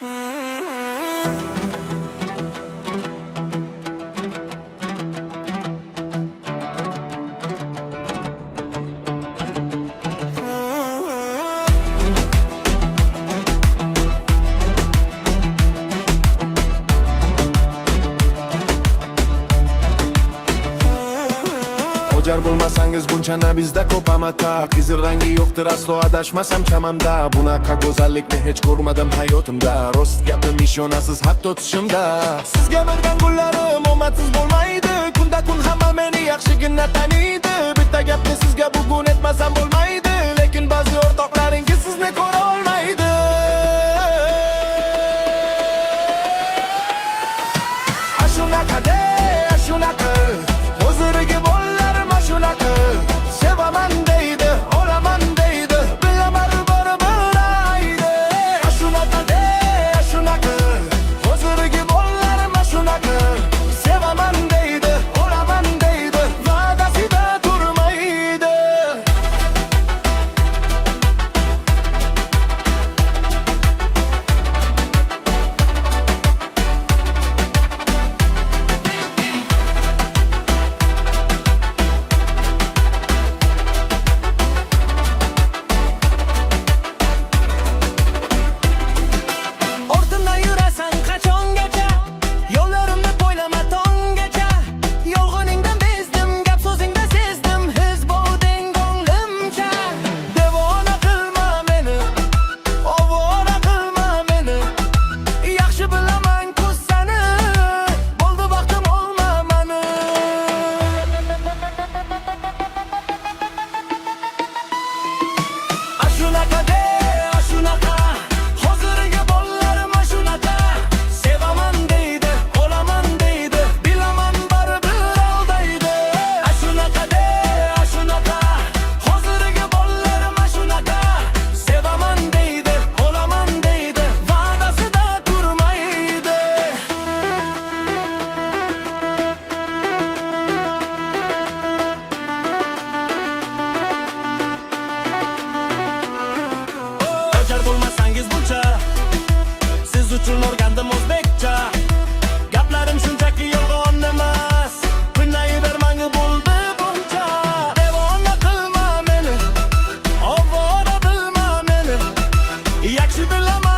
Ojar bo'lmasangiz bunchana bizda ko'p amata. Qizil rangi yo'qdir aslo, adashmasam chamamda. Bunaqa go'zallikni hech ko'rmadim hayotimda. Rost gapim ishonasiz hatto tushimda. Sizga bergan gullarim omadsiz bo'lmaydi. Kunda kun hamma meni yaxshigina taniydi. Bitta gapni sizga bugun aytmasam bo'lmaydi, lekin ba'zi o'rtoqlaringiz sizni ko'ra olmaydi. Ashunaqa de, ashunaqa hozirgi bolalarim ashunaqa. Sevaman deydi, olaman deydi, bilaman baribir aydi. Ashunaqa de, ashunaqa hozirgi bolalarim ashunaqa. Sevaman deydi, olaman deydi, va'dasida turmaydi. Ortimdan yurasan qachongacha, yo'llarimni poylama tonggacha. Yolg'oningdan bezdim, gap so'zingda sezdim, his bo'lding ko'nglimcha. Devona qilma meni, ovora qilma meni. Yaxshi bilaman ko'z sani, bo'ldi vaqtim olma mani. Ashunaqa de, ashunaqa hozirgi bolalarim ashunaqa. Sevaman deydi, olaman deydi, bilaman baribir aldaydi. Ashunaqa de, ashunaqa hozirgi bolalarim ashunaqa. Sevaman deydi, olaman deydi, va'dasida turmaydi. Ojar bo'lmasangiz buncha, siz uchun o'rgandim o'zbekcha. Gaplarim shunchaki yolg'on emas, qiynayvermang bo'ldi buncha. Devona qilma meni, ovora bilma meni. Yaxshi bilaman